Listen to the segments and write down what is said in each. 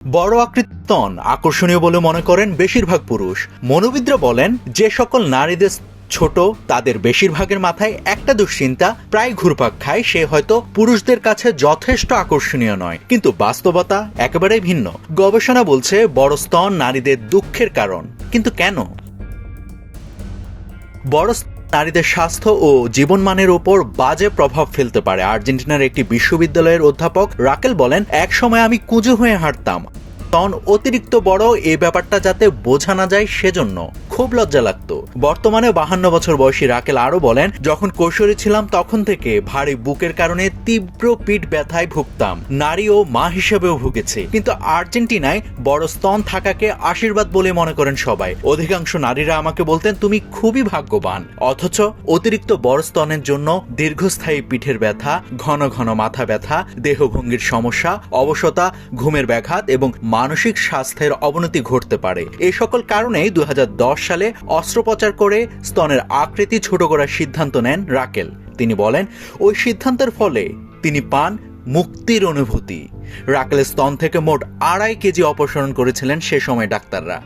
বড় আকৃতির স্তন আকর্ষণীয় বলে মনে করেন বেশিরভাগ পুরুষ। মনোবিদরা বলেন, যে সকল নারীদের ছোট তাদের বেশিরভাগের মাথায় একটা দুশ্চিন্তা প্রায় ঘুরপাক খায়, সে হয়তো পুরুষদের কাছে যথেষ্ট আকর্ষণীয় নয়। কিন্তু বাস্তবতা একেবারেই ভিন্ন। গবেষণা বলছে বড় স্তন নারীদের দুঃখের কারণ। কিন্তু কেন? বড় নারীদের স্বাস্থ্য ও জীবনমানের উপর বাজে প্রভাব ফেলতে পারে। আর্জেন্টিনার একটি বিশ্ববিদ্যালয়ের অধ্যাপক রাকেল বলেন, এক সময় আমি কুঁজো হয়ে হাঁটতাম। স্তন অতিরিক্ত বড় এই ব্যাপারটা যাতে বোঝা না যায় সেজন্য খুব লজ্জা লাগতো। বর্তমানে 52 বছর বয়সী রাকেল আরো বলেন, যখন কৈশোরী ছিলাম তখন থেকে ভারী বুকের কারণে তীব্র পিঠ ব্যথায় ভুগতাম। নারী ও মা হিসেবেও ভুগেছে। কিন্তু আর্জেন্টিনায় বড় স্তন থাকাকে আশীর্বাদ বলে মনে করেন সবাই। অধিকাংশ নারীরা আমাকে বলতেন, তুমি খুবই ভাগ্যবান। অথচ অতিরিক্ত বড় স্তনের জন্য দীর্ঘস্থায়ী পিঠের ব্যথা, ঘন ঘন মাথা ব্যথা, দেহভঙ্গির সমস্যা, অবসতা, ঘুমের ব্যাঘাত এবং মানসিক স্বাস্থ্যের অবনতি ঘটতে পারে। এই সকল কারণেই 2010 সালে অস্ত্রোপচার করে স্তনের আকৃতি ছোট করার সিদ্ধান্ত নেন রাকেল। তিনি বলেন, ওই সিদ্ধান্তের ফলে তিনি পান মুক্তির অনুভূতি। রাকেলের স্তন থেকে মোট 2.5 কেজি অপসারণ করেছিলেন সে সময় ডাক্তাররা।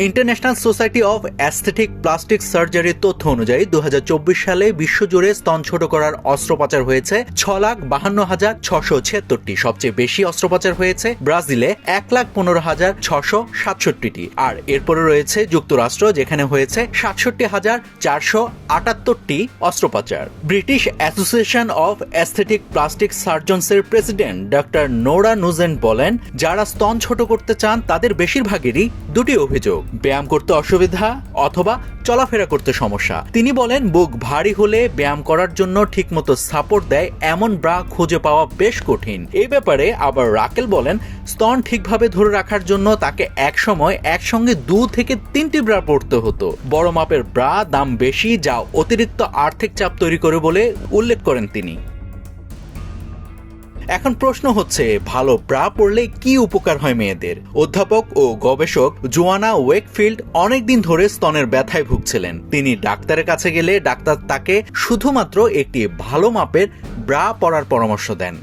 International society of aesthetic plastic সার্জারির তথ্য অনুযায়ী 2024 সালে বিশ্বজুড়ে স্তন ছোট করার অস্ত্রোপচার হয়েছে 6,52,676টি। সবচেয়ে বেশি অস্ত্রোপচার হয়েছে ব্রাজিলে 1,15,667টি। আর এরপরে রয়েছে যুক্তরাষ্ট্র, যেখানে হয়েছে 67,478টি অস্ত্রোপচার। British association of aesthetic plastic সার্জনসের প্রেসিডেন্ট ডক্টর নোরা নুজেন্ট বলেন, যারা স্তন ছোট করতে চান তাদের বেশিরভাগেরই দুটি অভিযোগ: ব্যায়াম করতে অসুবিধা অথবা চলাফেরা করতে সমস্যা। তিনি বলেন, বুক ভারী হলে ব্যায়াম করার জন্য ঠিকমতো সাপোর্ট দেয় এমন ব্রা খুঁজে পাওয়া বেশ কঠিন। এই ব্যাপারে আবার রাকেল বলেন, স্তন ঠিকভাবে ধরে রাখার জন্য তাকে একসময় একসঙ্গে 2 থেকে 3টি ব্রা পরতে হতো। বড় মাপের ব্রা দাম বেশি, যা অতিরিক্ত আর্থিক চাপ তৈরি করে বলে উল্লেখ করেন তিনি। এখন প্রশ্ন হচ্ছে, ভালো ব্রা পরলে কি উপকার হয় মেয়েদের? অধ্যাপক ও গবেষক জোয়ানা ওয়েকফিল্ড অনেকদিন ধরে স্তনের ব্যথায় ভুগছিলেন। তিনি ডাক্তারের কাছে গেলে ডাক্তার তাকে শুধুমাত্র একটি ভালো মাপের ব্রা পরার পরামর্শ দেন।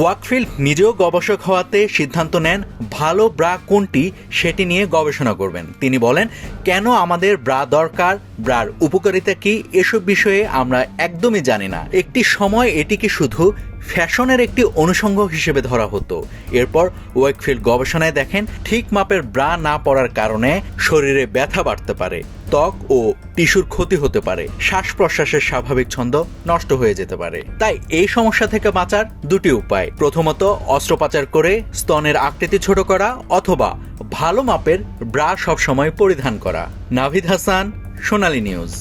ওয়াকফিল্ড নিজেও গবেষক হওয়াতে সিদ্ধান্ত নেন ভালো ব্রা কোনটি সেটি নিয়ে গবেষণা করবেন। তিনি বলেন, কেন আমাদের ব্রা দরকার, ব্রার উপকারিতা কি, এসব বিষয়ে আমরা একদমই জানি না। একটি সময় এটিকে শুধু ফ্যাশনের একটি অনুষঙ্গ হিসেবে ধরা হতো। এরপর ওয়েকফিল্ড গবেষণায় দেখেন, ঠিক মাপের ব্রা না পরার কারণে শরীরে ব্যথা বাড়তে পারে, ত্বক ও টিস্যুর ক্ষতি হতে পারে, শ্বাস প্রশ্বাসের স্বাভাবিক ছন্দ নষ্ট হয়ে যেতে পারে। তাই এই সমস্যা থেকে বাঁচার দুটি উপায়: প্রথমত, অস্ত্রোপচার করে স্তনের আকৃতি ছোট করা, অথবা ভালো মাপের ব্রা সবসময় পরিধান করা। নাভিদ হাসান, সোনালী নিউজ।